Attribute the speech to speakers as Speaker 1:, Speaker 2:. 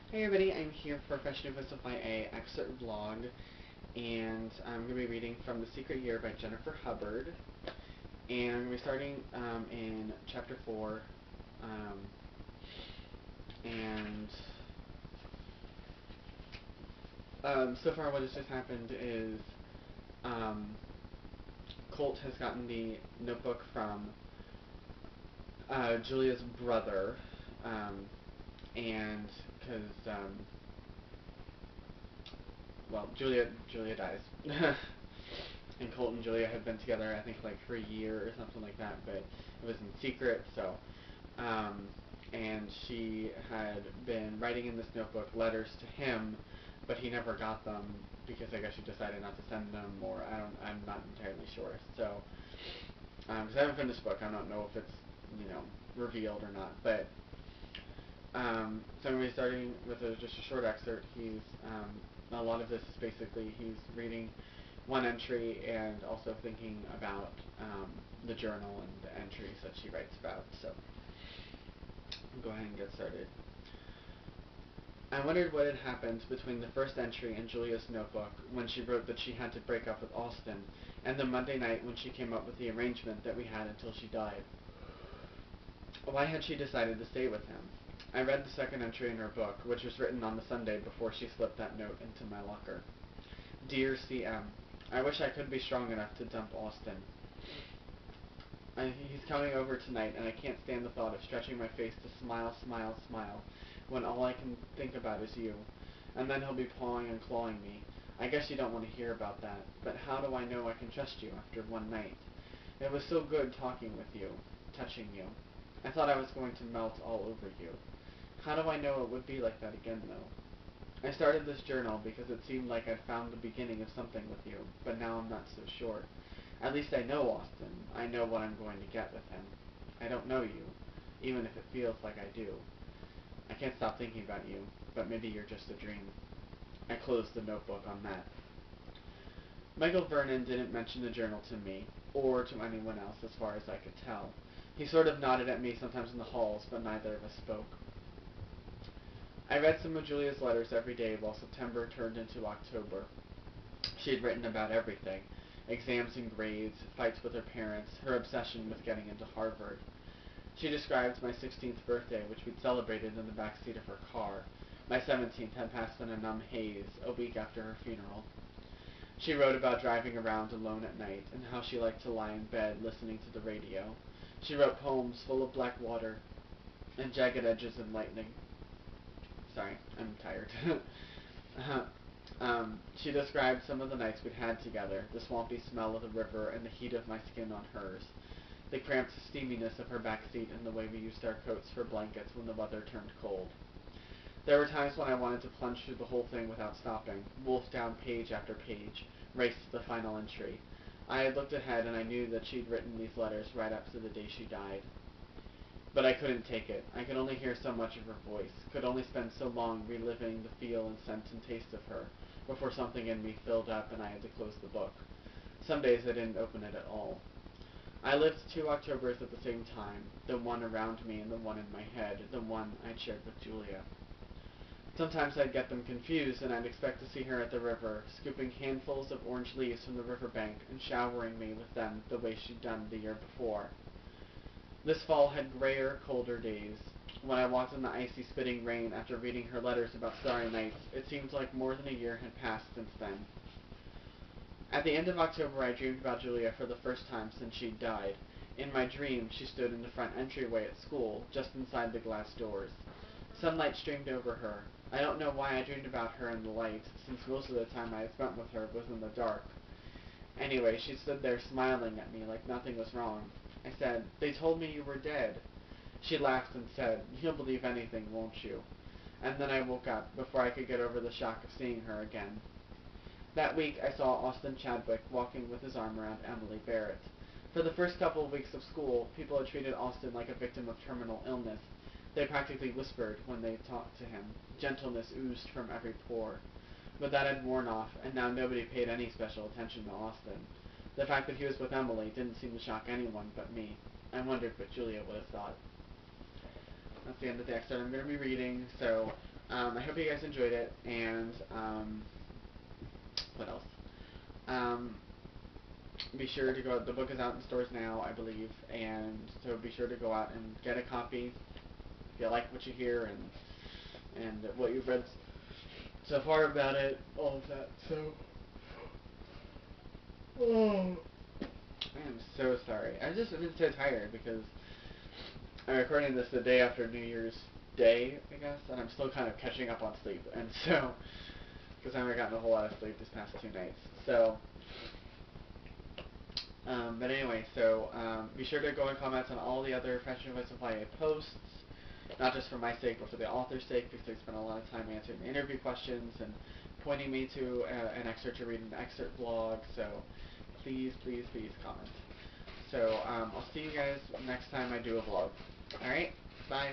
Speaker 1: Hey everybody, I'm here for Fresh New Supply A Excerpt vlog, and I'm going to be reading from The Secret Year by Jennifer Hubbard, and I'm going to be starting in Chapter 4, um, and so far what has just happened is um, Colt has gotten the notebook from Julia's brother, and because well, Julia dies. And Colt and Julia had been together, I think, like for a year or something like that, but it was in secret, so, and she had been writing in this notebook letters to him, but he never got them, because I guess she decided not to send them, or I'm not entirely sure, so, because I haven't finished the book, I don't know if it's, revealed or not, but, so I'm going to be starting with just a short excerpt. A lot of this is basically, he's reading one entry and also thinking about the journal and the entries that she writes about. So I'll go ahead and get started. I wondered what had happened between the first entry in Julia's notebook when she wrote that she had to break up with Austin, and the Monday night when she came up with the arrangement that we had until she died. Why had she decided to stay with him? I read the second entry in her book, which was written on the Sunday before she slipped that note into my locker. Dear C.M., I wish I could be strong enough to dump Austin. He's coming over tonight, and I can't stand the thought of stretching my face to smile, smile, smile, when all I can think about is you. And then he'll be pawing and clawing me. I guess you don't want to hear about that, but how do I know I can trust you after one night? It was so good talking with you, touching you. I thought I was going to melt all over you. How do I know it would be like that again, though? I started this journal because it seemed like I'd found the beginning of something with you, but now I'm not so sure. At least I know Austin. I know what I'm going to get with him. I don't know you, even if it feels like I do. I can't stop thinking about you, but maybe you're just a dream. I closed the notebook on that. Michael Vernon didn't mention the journal to me, or to anyone else as far as I could tell. He sort of nodded at me sometimes in the halls, but neither of us spoke. I read some of Julia's letters every day while September turned into October. She had written about everything: exams and grades, fights with her parents, her obsession with getting into Harvard. She described my 16th birthday, which we'd celebrated in the back seat of her car. My 17th had passed in a numb haze, a week after her funeral. She wrote about driving around alone at night, and how she liked to lie in bed listening to the radio. She wrote poems full of black water and jagged edges and lightning. Sorry, I'm tired. She described some of the nights we'd had together, the swampy smell of the river and the heat of my skin on hers, the cramped steaminess of her back seat and the way we used our coats for blankets when the weather turned cold. There were times when I wanted to plunge through the whole thing without stopping, wolf down page after page, race to the final entry. I had looked ahead and I knew that she'd written these letters right up to the day she died. But I couldn't take it. I could only hear so much of her voice, could only spend so long reliving the feel and scent and taste of her, before something in me filled up and I had to close the book. Some days I didn't open it at all. I lived 2 Octobers at the same time, the one around me and the one in my head, the one I'd shared with Julia. Sometimes I'd get them confused, and I'd expect to see her at the river, scooping handfuls of orange leaves from the riverbank and showering me with them the way she'd done the year before. This fall had grayer, colder days. When I walked in the icy, spitting rain after reading her letters about starry nights, it seemed like more than a year had passed since then. At the end of October, I dreamed about Julia for the first time since she'd died. In my dream, she stood in the front entryway at school, just inside the glass doors. Sunlight streamed over her. I don't know why I dreamed about her in the light, since most of the time I had spent with her was in the dark. Anyway, she stood there smiling at me like nothing was wrong. I said, "They told me you were dead." She laughed and said, "You'll believe anything, won't you?" And then I woke up, before I could get over the shock of seeing her again. That week, I saw Austin Chadwick walking with his arm around Emily Barrett. For the first couple of weeks of school, people had treated Austin like a victim of terminal illness. They practically whispered when they talked to him. Gentleness oozed from every pore. But that had worn off, and now nobody paid any special attention to Austin. The fact that he was with Emily didn't seem to shock anyone but me. I wondered what Julia would have thought. That's the end of the excerpt I'm going to be reading, so I hope you guys enjoyed it, and what else? Um, be sure to go out. The book is out in stores now, I believe, and so be sure to go out and get a copy if you like what you hear and what you've read so far about it, all of that. So, oh, I am so sorry. I've just been so tired because I'm recording this the day after New Year's Day, I guess, and I'm still kind of catching up on sleep, and so because I haven't gotten a whole lot of sleep these past 2 nights. So. But anyway, so be sure to go and comment on all the other Fashion Advice of YA posts, not just for my sake, but for the author's sake, because they spent a lot of time answering the interview questions and pointing me to an excerpt to read an excerpt blog. So please, please, please comment. So I'll see you guys next time I do a vlog. All right, bye.